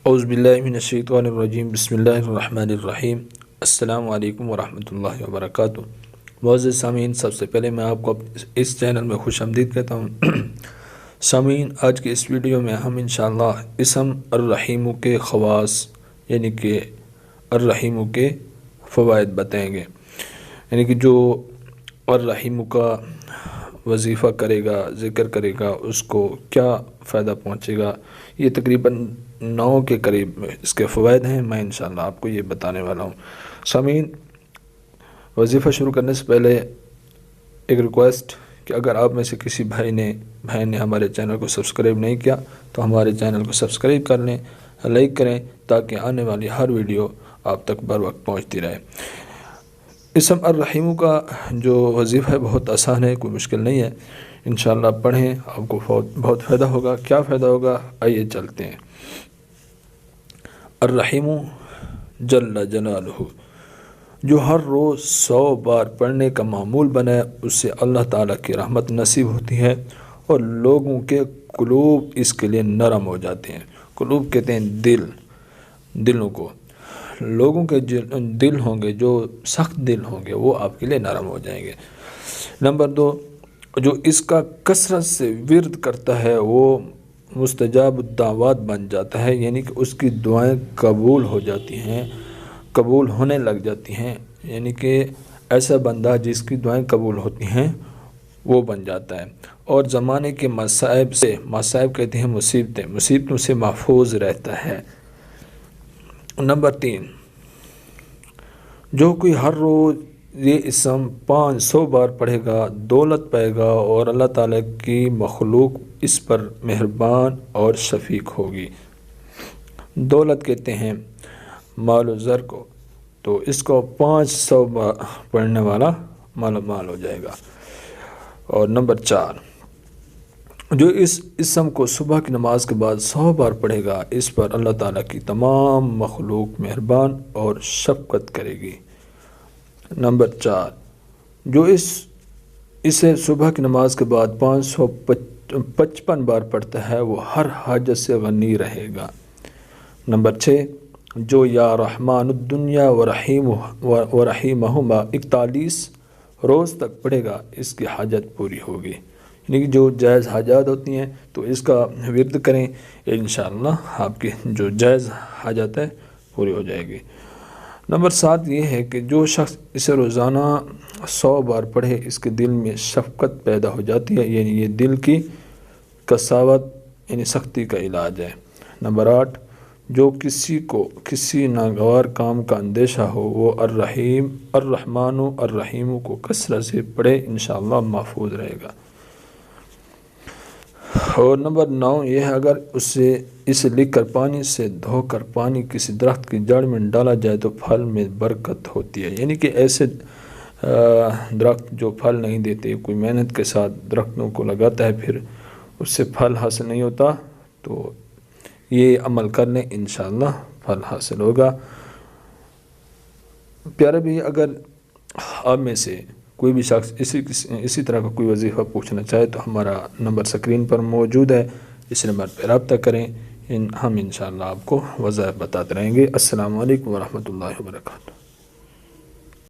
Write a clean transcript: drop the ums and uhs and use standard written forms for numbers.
اعوذ باللہ من الشیطان الرجیم بسم اللہ الرحمن الرحیم السلام علیکم ورحمۃ اللہ وبرکاتہ۔ معزز سامعین، سب سے پہلے میں آپ کو اس چینل میں خوش آمدید کہتا ہوں۔ سامعین، آج کے اس ویڈیو میں ہم انشاءاللہ اسم الرحیم کے خواص یعنی کہ الرحیم کے فوائد بتائیں گے، یعنی کہ جو الرحیم کا وظیفہ کرے گا، ذکر کرے گا، اس کو کیا فائدہ پہنچے گا۔ یہ تقریباً 9 کے قریب اس کے فوائد ہیں، میں انشاءاللہ آپ کو یہ بتانے والا ہوں۔ سامعین، وظیفہ شروع کرنے سے پہلے ایک ریکویسٹ کہ اگر آپ میں سے کسی بھائی نے ہمارے چینل کو سبسکرائب نہیں کیا تو ہمارے چینل کو سبسکرائب کر لیں، لائک کریں تاکہ آنے والی ہر ویڈیو آپ تک بر وقت پہنچتی رہے۔ اسم الرحیم کا جو وظیفہ ہے بہت آسان ہے، کوئی مشکل نہیں ہے، انشاءاللہ پڑھیں، آپ کو بہت فائدہ ہوگا۔ کیا فائدہ ہوگا، آئیے چلتے ہیں۔ الرحیم جل جلالہ، جو ہر روز 100 بار پڑھنے کا معمول بنائے اس سے اللہ تعالیٰ کی رحمت نصیب ہوتی ہے اور لوگوں کے قلوب اس کے لیے نرم ہو جاتے ہیں۔ قلوب کہتے ہیں دلوں کو، لوگوں کے دل ہوں گے جو سخت دل ہوں گے وہ آپ کے لیے نرم ہو جائیں گے۔ نمبر 2، جو اس کا کثرت سے ورد کرتا ہے وہ مستجاب الدعوات بن جاتا ہے، یعنی کہ اس کی دعائیں قبول ہو جاتی ہیں، قبول ہونے لگ جاتی ہیں، یعنی کہ ایسا بندہ جس کی دعائیں قبول ہوتی ہیں وہ بن جاتا ہے، اور زمانے کے مصائب کہتے ہیں مصیبتوں سے محفوظ رہتا ہے۔ نمبر 3، جو کوئی ہر روز یہ اسم 500 بار پڑھے گا دولت پائے گا اور اللہ تعالیٰ کی مخلوق اس پر مہربان اور شفیق ہوگی۔ دولت کہتے ہیں مال و زر کو، تو اس کو 500 بار پڑھنے والا مال و مال ہو جائے گا۔ اور نمبر 4، جو اس اسم کو صبح کی نماز کے بعد 100 بار پڑھے گا اس پر اللہ تعالیٰ کی تمام مخلوق مہربان اور شفقت کرے گی۔ نمبر 4، جو اسے صبح کی نماز کے بعد 555 بار پڑھتا ہے وہ ہر حاجت سے غنی رہے گا۔ نمبر 6، جو یا رحمان الدنیا و رحیمہما 41 روز تک پڑھے گا اس کی حاجت پوری ہوگی، یعنی کہ جو جائز حاجات ہوتی ہیں تو اس کا ورد کریں، انشاءاللہ آپ کی جو جائز حاجت ہے پوری ہو جائے گی۔ نمبر 7 یہ ہے کہ جو شخص اسے روزانہ 100 بار پڑھے اس کے دل میں شفقت پیدا ہو جاتی ہے، یعنی یہ دل کی قساوت یعنی سختی کا علاج ہے۔ نمبر 8، جو کسی کو کسی ناگوار کام کا اندیشہ ہو وہ الرحمن الرحیم کو کثرت سے پڑھے، انشاءاللہ محفوظ رہے گا۔ اور نمبر 9 یہ ہے اگر اسے لکھ کر پانی سے دھو کر پانی کسی درخت کی جڑ میں ڈالا جائے تو پھل میں برکت ہوتی ہے، یعنی کہ ایسے درخت جو پھل نہیں دیتے، کوئی محنت کے ساتھ درختوں کو لگاتا ہے پھر اس سے پھل حاصل نہیں ہوتا، تو یہ عمل کر لیں، انشاءاللہ پھل حاصل ہوگا۔ پیارے بھی، اگر آپ میں سے کوئی بھی شخص اسی طرح کا کوئی وظیفہ پوچھنا چاہے تو ہمارا نمبر سکرین پر موجود ہے، اس نمبر پہ رابطہ کریں، ہم انشاءاللہ آپ کو وظائف بتاتے رہیں گے۔ السلام علیکم ورحمۃ اللہ وبرکاتہ۔